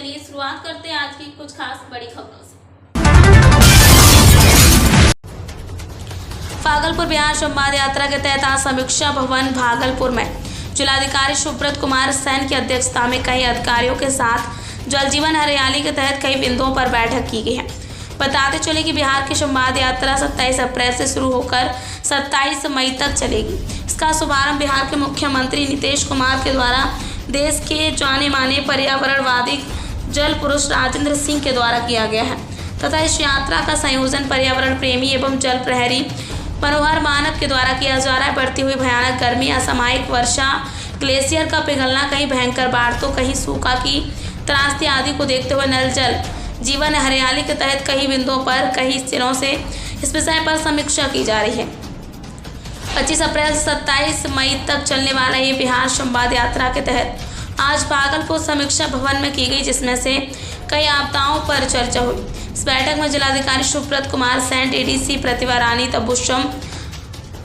चलिए शुरुआत करते हैं आज की कुछ खास बड़ी खबरों से। भागलपुर बिहार संवाद यात्रा के तहत आज समीक्षा भवन भागलपुर में जिलाधिकारी सुब्रत कुमार सैन की अध्यक्षता में कई अधिकारियों के साथ जल जीवन हरियाली के तहत कई बिंदुओं पर बैठक की गई है। बताते चले कि बिहार की संवाद यात्रा 27 अप्रैल से शुरू होकर 27 मई तक चलेगी। इसका शुभारंभ बिहार के मुख्यमंत्री नीतीश कुमार के द्वारा देश के जाने माने पर्यावरणवादी जल पुरुष राजेंद्र सिंह के द्वारा किया गया है तथा इस यात्रा का संयोजन पर्यावरण प्रेमी एवं जल प्रहरी मनोहर मानव के द्वारा किया जा रहा है। बढ़ती हुई भयानक गर्मी, असामयिक वर्षा, ग्लेशियर का पिघलना, कहीं भयंकर बाढ़ तो कहीं सूखा की त्रासदी आदि को देखते हुए नल जल जीवन हरियाली के तहत कई बिंदुओं पर कई दिनों से इस विषय पर समीक्षा की जा रही है। 25 अप्रैल से 27 मई तक चलने वाला ये बिहार संवाद यात्रा के तहत आज भागलपुर समीक्षा भवन में की गई, जिसमें से कई आपदाओं पर चर्चा हुई। इस बैठक में जिलाधिकारी सुब्रत कुमार सैन, एडीसी प्रतिभा रानी तबुस्सम,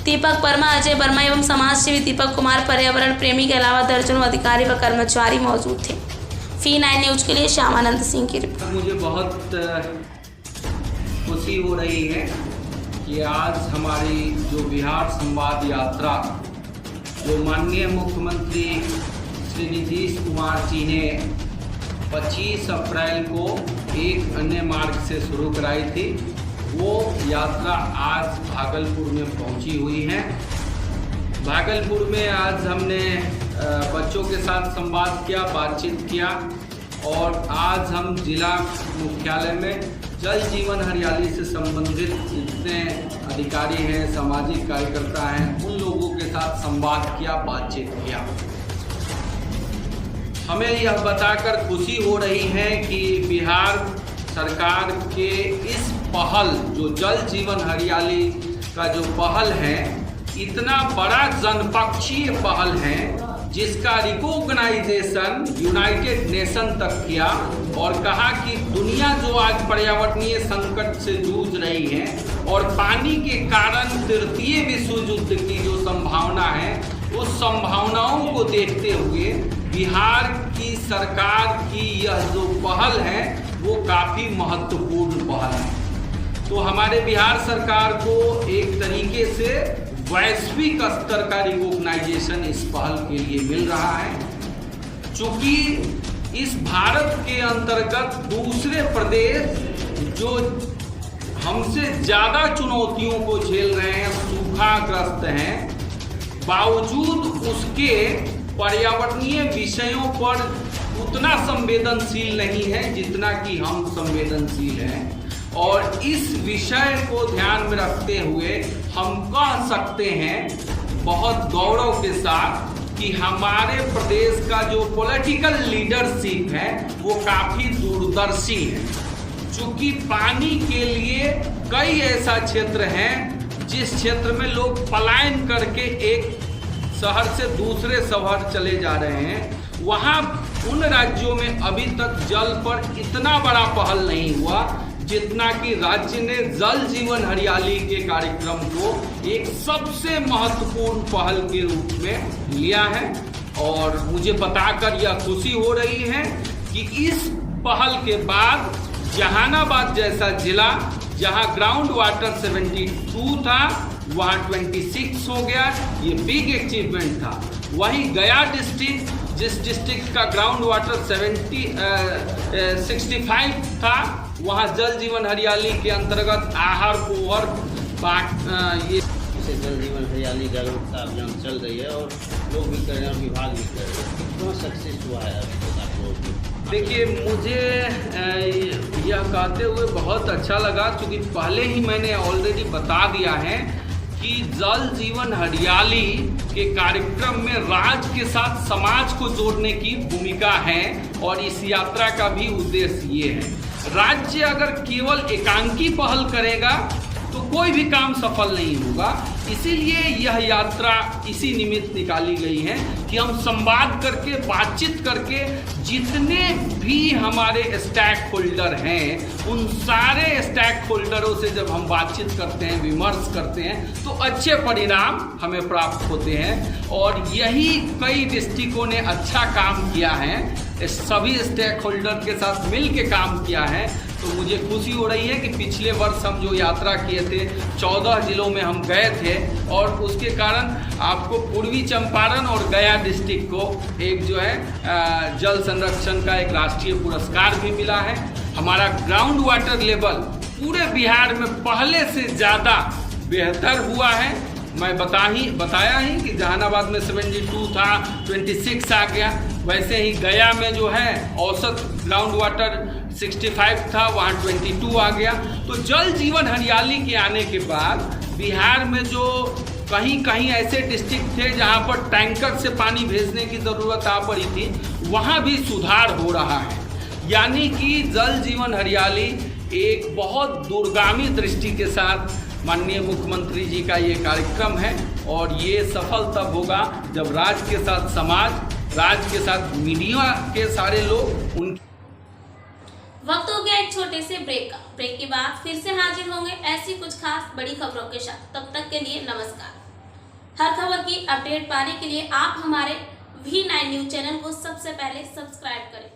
दीपक वर्मा, अजय वर्मा एवं समाजसेवी दीपक कुमार, पर्यावरण प्रेमी के अलावा दर्जनों अधिकारी व कर्मचारी मौजूद थे। F9 न्यूज के लिए श्यामानंद सिंह की रिपोर्ट। मुझे बहुत खुशी हो रही है कि आज हमारी जो बिहार संवाद यात्रा जो माननीय मुख्यमंत्री श्री नीतीश कुमार जी ने 25 अप्रैल को एक अन्य मार्ग से शुरू कराई थी, वो यात्रा आज भागलपुर में पहुंची हुई है। भागलपुर में आज हमने बच्चों के साथ संवाद किया, बातचीत किया और आज हम जिला मुख्यालय में जल जीवन हरियाली से संबंधित जितने अधिकारी हैं, सामाजिक कार्यकर्ता हैं, उन लोगों के साथ संवाद किया, बातचीत किया। हमें यह बताकर खुशी हो रही है कि बिहार सरकार के इस पहल जो जल जीवन हरियाली का जो पहल है, इतना बड़ा जनपक्षीय पहल है जिसका रिकॉग्नाइजेशन यूनाइटेड नेशन तक किया और कहा कि दुनिया जो आज पर्यावरणीय संकट से जूझ रही है और पानी के कारण तृतीय विश्व युद्ध की जो संभावना है, उस संभावनाओं को देखते हुए बिहार की सरकार की यह जो पहल है वो काफ़ी महत्वपूर्ण पहल है। तो हमारे बिहार सरकार को एक तरीके से वैश्विक स्तर का रिकॉग्नाइजेशन इस पहल के लिए मिल रहा है। चूँकि इस भारत के अंतर्गत दूसरे प्रदेश जो हमसे ज़्यादा चुनौतियों को झेल रहे हैं, सूखाग्रस्त हैं, बावजूद उसके पर्यावरणीय विषयों पर उतना संवेदनशील नहीं है जितना कि हम संवेदनशील हैं। और इस विषय को ध्यान में रखते हुए हम कह सकते हैं बहुत गौरव के साथ कि हमारे प्रदेश का जो पॉलिटिकल लीडरशिप है वो काफ़ी दूरदर्शी है। चूँकि पानी के लिए कई ऐसा क्षेत्र हैं जिस क्षेत्र में लोग पलायन करके एक शहर से दूसरे शहर चले जा रहे हैं, वहाँ उन राज्यों में अभी तक जल पर इतना बड़ा पहल नहीं हुआ जितना कि राज्य ने जल जीवन हरियाली के कार्यक्रम को एक सबसे महत्वपूर्ण पहल के रूप में लिया है। और मुझे बताकर यह खुशी हो रही है कि इस पहल के बाद जहानाबाद जैसा जिला जहां ग्राउंड वाटर 72 था वहां 26 हो गया, ये बिग अचीवमेंट था। वहीं गया डिस्ट्रिक्ट, जिस डिस्ट्रिक्ट का ग्राउंड वाटर 65 था, वहाँ जल जीवन हरियाली के अंतर्गत आहार कोवर ये जल जीवन हरियाली जागरूकता अभियान चल रही है और लोग भी कर रहे हैं और विभाग भी कर रहे हैं। कितना सक्सेस हुआ है अभी तक आप लोगों को? देखिए, मुझे यह कहते हुए बहुत अच्छा लगा क्योंकि पहले ही मैंने ऑलरेडी बता दिया है कि जल जीवन हरियाली के कार्यक्रम में राज्य के साथ समाज को जोड़ने की भूमिका है और इस यात्रा का भी उद्देश्य ये है। राज्य अगर केवल एकांकी पहल करेगा तो कोई भी काम सफल नहीं होगा। इसीलिए यह यात्रा इसी निमित्त निकाली गई है कि हम संवाद करके, बातचीत करके, जितने भी हमारे स्टेक होल्डर हैं उन सारे स्टेक होल्डरों से जब हम बातचीत करते हैं, विमर्श करते हैं, तो अच्छे परिणाम हमें प्राप्त होते हैं। और यही कई डिस्ट्रिक्टों ने अच्छा काम किया है, सभी स्टेक होल्डर के साथ मिल के काम किया है। तो मुझे खुशी हो रही है कि पिछले वर्ष हम जो यात्रा किए थे 14 जिलों में हम गए थे, और उसके कारण आपको पूर्वी चंपारण और गया डिस्ट्रिक्ट को एक जो है जल संरक्षण का एक राष्ट्रीय पुरस्कार भी मिला है। हमारा ग्राउंड वाटर लेवल पूरे बिहार में पहले से ज़्यादा बेहतर हुआ है। मैं बताया ही कि जहानाबाद में 72 था, 26 आ गया। वैसे ही गया में जो है औसत ग्राउंड वाटर 65 था, वहाँ 22 आ गया। तो जल जीवन हरियाली के आने के बाद बिहार में जो कहीं कहीं ऐसे डिस्ट्रिक्ट थे जहाँ पर टैंकर से पानी भेजने की ज़रूरत आ पड़ी थी, वहाँ भी सुधार हो रहा है। यानी कि जल जीवन हरियाली एक बहुत दूरगामी दृष्टि के साथ माननीय मुख्यमंत्री जी का ये कार्यक्रम है, और ये सफल तब होगा जब राज्य के साथ समाज, राज्य के साथ मीडिया के सारे लोग उन वक्त हो गया एक छोटे से ब्रेक का। ब्रेक के बाद फिर से हाजिर होंगे ऐसी कुछ खास बड़ी खबरों के साथ। तब तक के लिए नमस्कार। हर खबर की अपडेट पाने के लिए आप हमारे V9 न्यूज चैनल को सबसे पहले सब्सक्राइब करें।